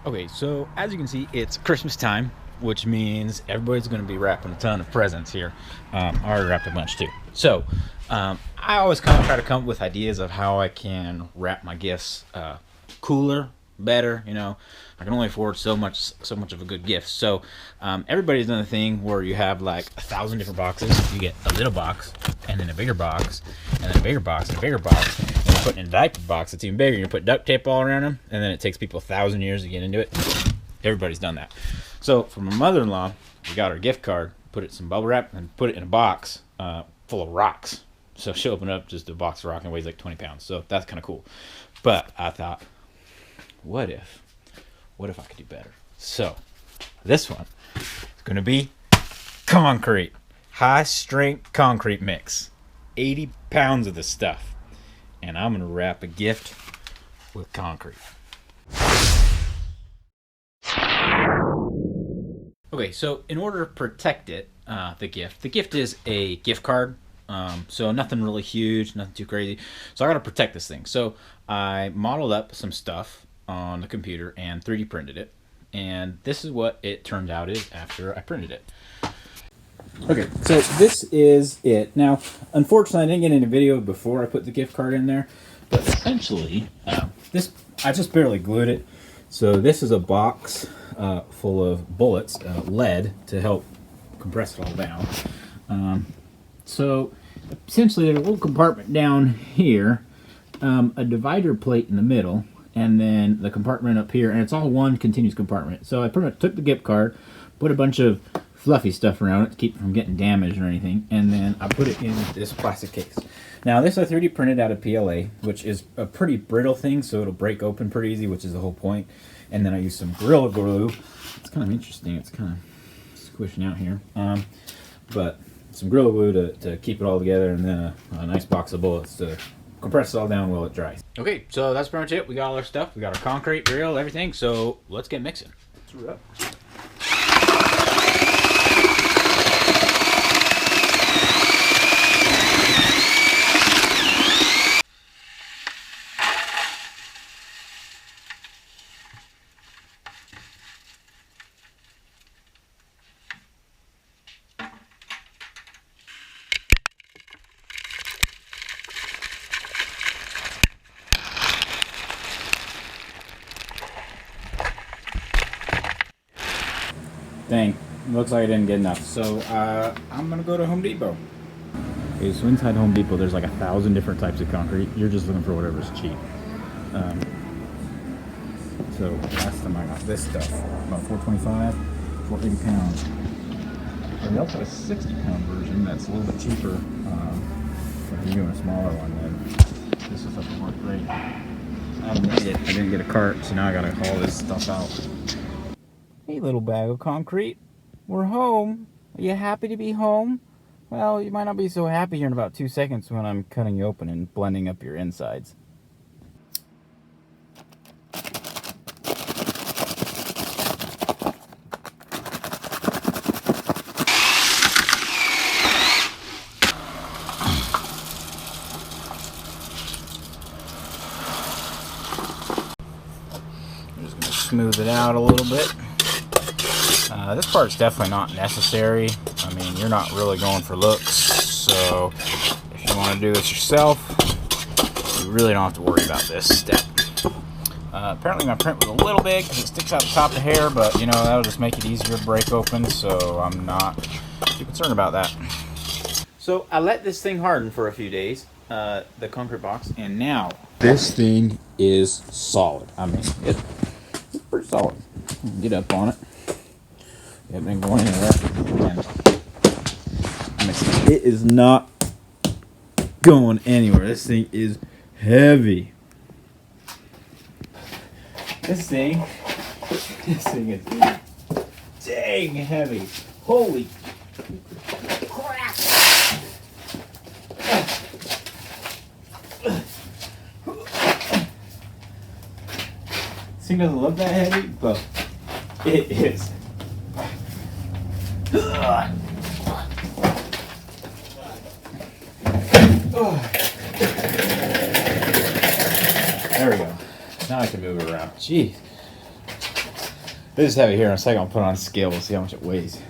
Okay, so as you can see, it's Christmas time, which means everybody's going to be wrapping a ton of presents here. I already wrapped a bunch too. So I always kind of try to come up with ideas of how I can wrap my gifts cooler, better. You know, I can only afford so much of a good gift. So everybody's done a thing where you have like 1,000 different boxes. You get a little box, and then a bigger box, and then a bigger box, and a bigger box. And you're putting in a diaper box that's even bigger. You put duct tape all around them, and then it takes people 1,000 years to get into it. Everybody's done that. So for my mother-in-law, we got her gift card, put it in some bubble wrap, and put it in a box full of rocks. So she'll open up just a box of rock and weighs like 20 pounds. So that's kind of cool. But I thought, what if I could do better? So this one is going to be concrete, high strength concrete mix, 80 pounds of this stuff, and I'm going to wrap a gift with concrete. Okay, so in order to protect it, the gift is a gift card. So nothing really huge, nothing too crazy. So I got to protect this thing. So I modeled up some stuff on the computer and 3D printed it. And this is what it turned out is after I printed it. Okay, so this is it. Now, unfortunately, I didn't get any video before I put the gift card in there. But essentially, I just barely glued it. So this is a box full of bullets, lead, to help compress it all down. So essentially, there's a little compartment down here, a divider plate in the middle, and then the compartment up here, and it's all one continuous compartment. So I pretty much took the gift card, put a bunch of fluffy stuff around it to keep it from getting damaged or anything, and then I put it in this plastic case. Now this I 3D printed out of PLA, which is a pretty brittle thing, so it'll break open pretty easy, which is the whole point. And then I used some Gorilla Glue. It's kind of interesting. It's kind of squishing out here, but some Gorilla Glue to keep it all together, and then a nice box of bullets to compress it all down while it dries. Okay, so that's pretty much it. We got all our stuff. We got our concrete, drill, everything. So let's get mixing. Let's roll up. Dang, looks like I didn't get enough. So I'm gonna go to Home Depot. Okay, so inside Home Depot there's like 1,000 different types of concrete. You're just looking for whatever's cheap. So last time I got this stuff, about $4.25 for 80 pounds. And they also have a 60-pound version that's a little bit cheaper. If you're doing a smaller one, then this is something worth great. I made it. I didn't get a cart, so now I gotta haul this stuff out. Hey, little bag of concrete. We're home. Are you happy to be home? Well, you might not be so happy here in about 2 seconds when I'm cutting you open and blending up your insides. I'm just going to smooth it out a little bit. This part's definitely not necessary. I mean, you're not really going for looks, so if you want to do this yourself, you really don't have to worry about this step. Apparently my print was a little big because it sticks out the top of the hair, but you know, that'll just make it easier to break open, so I'm not too concerned about that. So I let this thing harden for a few days, the concrete box, and now this thing is solid. I mean, it's pretty solid. Get up on it. It been going anywhere. It is not going anywhere. This thing is heavy. This thing is dang heavy. Holy crap! This thing doesn't look that heavy, but it is. There we go. Now I can move it around. Jeez. They just have it here in a second. I'll put it on a scale. We'll see how much it weighs.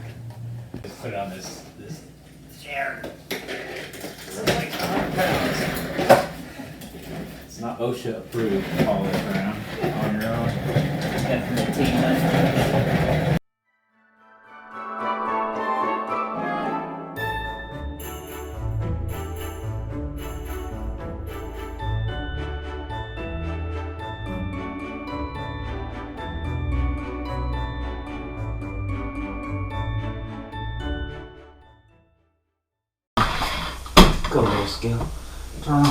Just put it on this chair. It's like 100 pounds. It's not OSHA approved to haul this around on your own. It's definitely team done. Go, little scale. Turn on.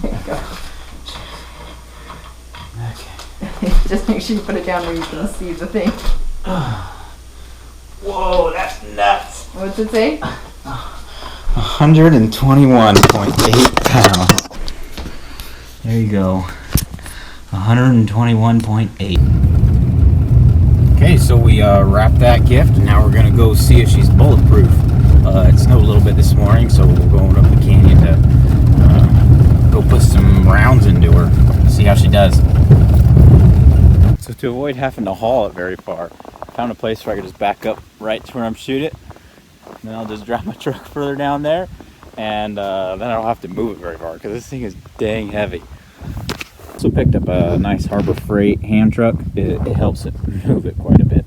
There you go. Okay. Just make sure you put it down where you can see the thing. Whoa, that's nuts. What's it say? 121.8 pounds. There you go. 121.8. Okay, so we wrapped that gift, and now we're gonna go see if she's bulletproof. It snowed a little bit this morning, so we're going up the canyon to go put some rounds into her, see how she does. So to avoid having to haul it very far, I found a place where I could just back up right to where I'm shooting it. And then I'll just drive my truck further down there, and then I don't have to move it very far because this thing is dang heavy. Also picked up a nice Harbor Freight hand truck. It helps it move it quite a bit.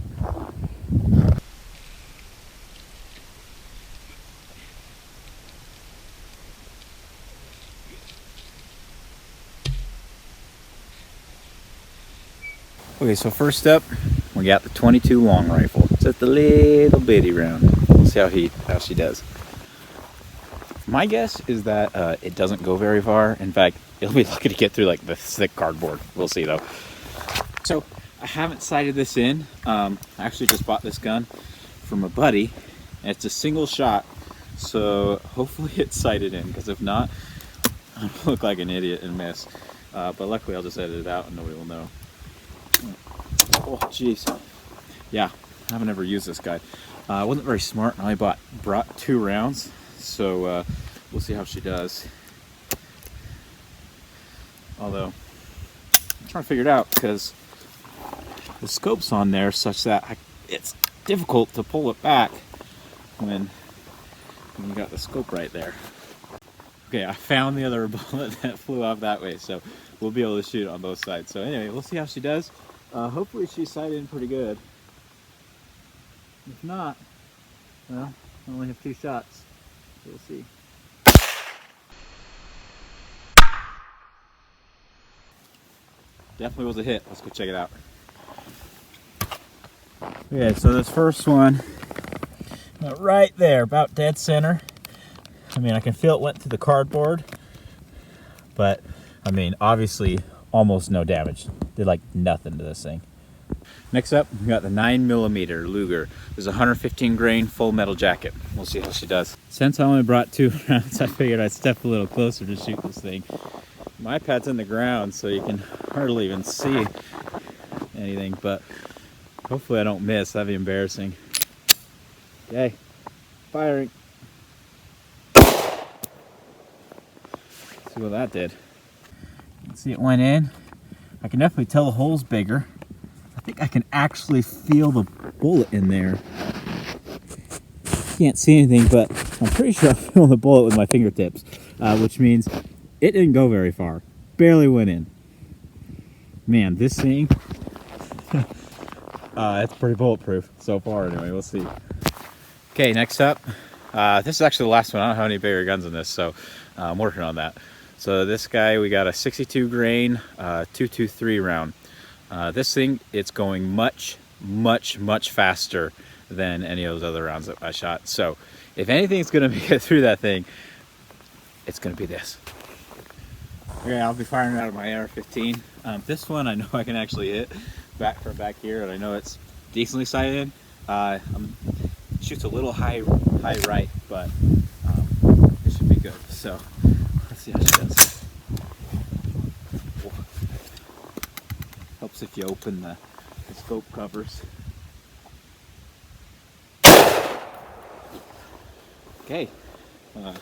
Okay, so first up, we got the 22 long rifle. It's just a little bitty round. We'll see how she does. My guess is that it doesn't go very far. In fact, it'll be lucky to get through like the thick cardboard. We'll see though. So I haven't sighted this in. I actually just bought this gun from a buddy, and it's a single shot. So hopefully it's sighted in, because if not, I'll look like an idiot and miss. But luckily I'll just edit it out and nobody will know. Oh jeez. Yeah, I haven't ever used this guy. I wasn't very smart, and I brought 2 rounds. So we'll see how she does. Although I'm trying to figure it out, because the scope's on there such that it's difficult to pull it back when you got the scope right there. Okay, I found the other bullet that flew off that way, so we'll be able to shoot it on both sides. So anyway, we'll see how she does. Hopefully she's sighted in pretty good. If not, well, I only have 2 shots. We'll see. Definitely was a hit. Let's go check it out. Okay, so this first one, right there, about dead center. I mean, I can feel it went through the cardboard, but I mean, obviously, almost no damage. Did like nothing to this thing. Next up, we got the 9mm Luger. There's a 115 grain full metal jacket. We'll see how she does. Since I only brought 2 rounds, I figured I'd step a little closer to shoot this thing. My pad's in the ground, so you can hardly even see anything, but hopefully I don't miss. That'd be embarrassing. Okay, firing. See what that did. See, it went in. I can definitely tell the hole's bigger. I think I can actually feel the bullet in there. Can't see anything, but I'm pretty sure I'm feeling the bullet with my fingertips, which means it didn't go very far. Barely went in. Man, this thing, it's pretty bulletproof so far anyway. We'll see. Okay, next up, this is actually the last one. I don't have any bigger guns in this, so I'm working on that. So this guy, we got a 62 grain 223 round. This thing, it's going much faster than any of those other rounds that I shot. So if anything's gonna make it through that thing, it's gonna be this. Okay, I'll be firing out of my AR-15. This one I know I can actually hit from back here, and I know it's decently sighted. Shoots a little high right, but it should be good. So let's see how she does. Helps if you open the scope covers. Okay, we'll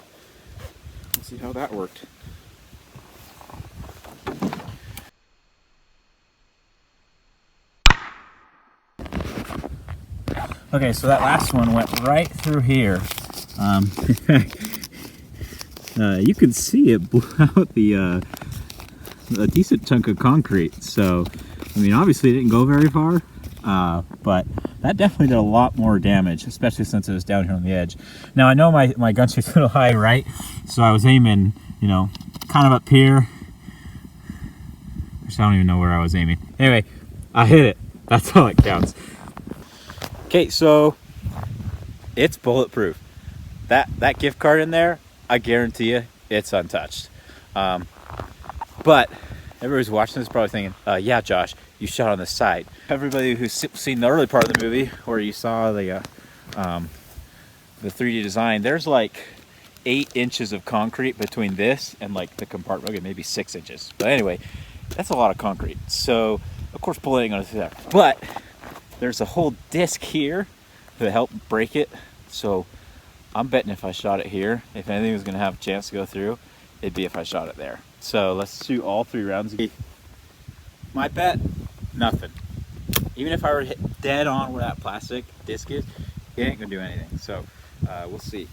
see how that worked. Okay, so that last one went right through here. You can see it blew out a decent chunk of concrete. So, I mean, obviously it didn't go very far, but that definitely did a lot more damage, especially since it was down here on the edge. Now, I know my gun shoot's a little high, right? So I was aiming, you know, kind of up here. Actually, I don't even know where I was aiming. Anyway, I hit it. That's all it counts. Okay, so it's bulletproof. That gift card in there, I guarantee you, it's untouched. But everybody's watching this probably thinking, yeah, Josh, you shot on the side. Everybody who's seen the early part of the movie where you saw the 3D design, there's like 8 inches of concrete between this and like the compartment. Okay, maybe 6 inches. But anyway, that's a lot of concrete. So, of course, bullet ain't gonna do that. But there's a whole disc here to help break it. So I'm betting if I shot it here, if anything was gonna have a chance to go through, it'd be if I shot it there. So let's shoot all 3 rounds. My bet, nothing. Even if I were to hit dead on where that plastic disc is, it ain't gonna do anything. So we'll see.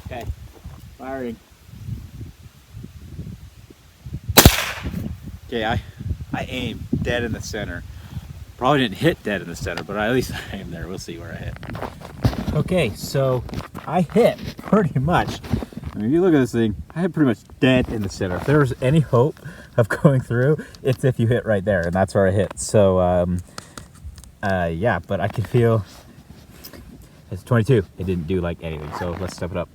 Okay, firing. Okay, I aimed dead in the center. Probably didn't hit dead in the center, but at least I aimed there. We'll see where I hit. Okay, so I hit pretty much. I mean, if you look at this thing, I hit pretty much dead in the center. If there was any hope of going through, it's if you hit right there, and that's where I hit. So, yeah, but I can feel it's 22. It didn't do like anything, so let's step it up.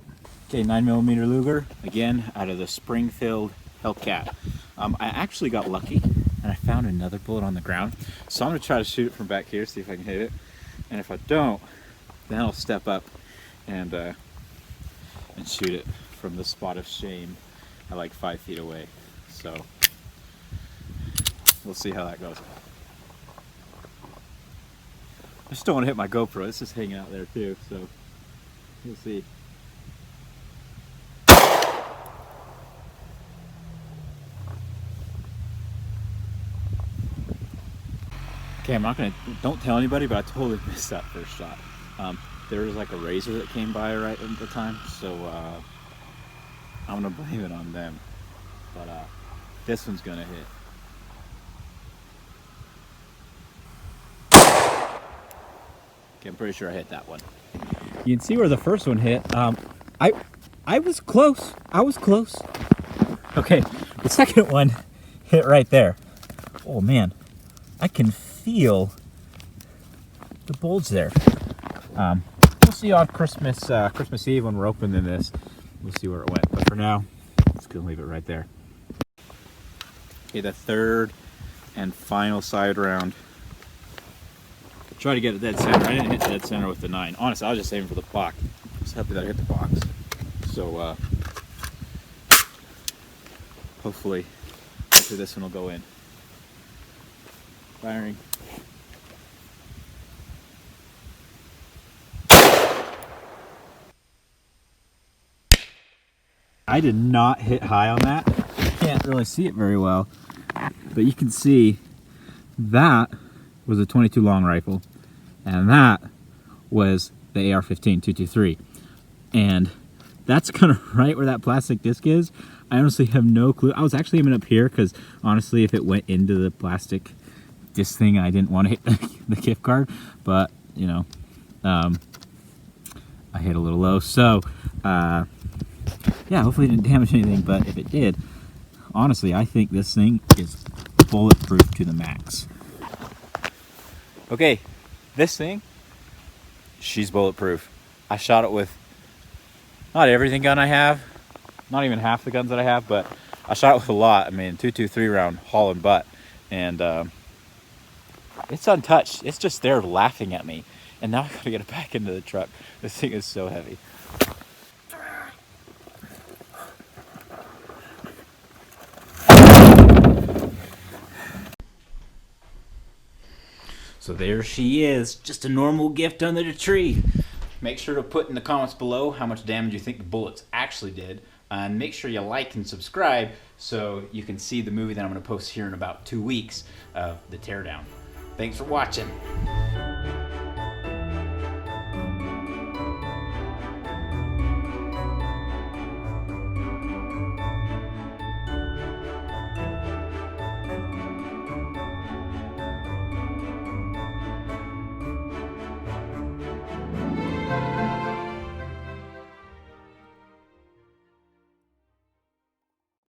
Okay, 9mm Luger, again, out of the spring-filled Hellcat. I actually got lucky, and I found another bullet on the ground. So I'm gonna try to shoot it from back here, see if I can hit it. And if I don't, then I'll step up and shoot it from the spot of shame at like 5 feet away. So we'll see how that goes. I just don't want to hit my GoPro. It's just hanging out there too, so we'll see. Okay, I'm not gonna, don't tell anybody, but I totally missed that first shot. There was like a razor that came by right at the time, so I'm gonna blame it on them. But this one's gonna hit. Okay, I'm pretty sure I hit that one. You can see where the first one hit. I was close. I was close. Okay, the second one hit right there. Oh man, I can feel the bulge there. We'll see on Christmas Eve when we're opening this. We'll see where it went. But for now, just gonna leave it right there. Okay, the third and final side round. Try to get it dead center. I didn't hit dead center with the 9. Honestly, I was just aiming for the box. I was happy that I hit the box. So hopefully this one will go in. Firing. I did not hit high on that. You can't really see it very well, but you can see that was a 22 long rifle, and that was the AR-15 223, and that's kind of right where that plastic disc is. I honestly have no clue. I was actually aiming up here because honestly, if it went into the plastic disc thing, I didn't want to hit the gift card, but you know, I hit a little low. So yeah, hopefully it didn't damage anything, but if it did, honestly, I think this thing is bulletproof to the max. Okay, this thing, she's bulletproof. I shot it with not everything gun I have, not even half the guns that I have, but I shot it with a lot. I mean, 223 round haul and butt, and it's untouched. It's just there laughing at me, and now I gotta get it back into the truck. This thing is so heavy. So there she is, just a normal gift under the tree. Make sure to put in the comments below how much damage you think the bullets actually did. And make sure you like and subscribe so you can see the movie that I'm going to post here in about 2 weeks of The Teardown. Thanks for watching.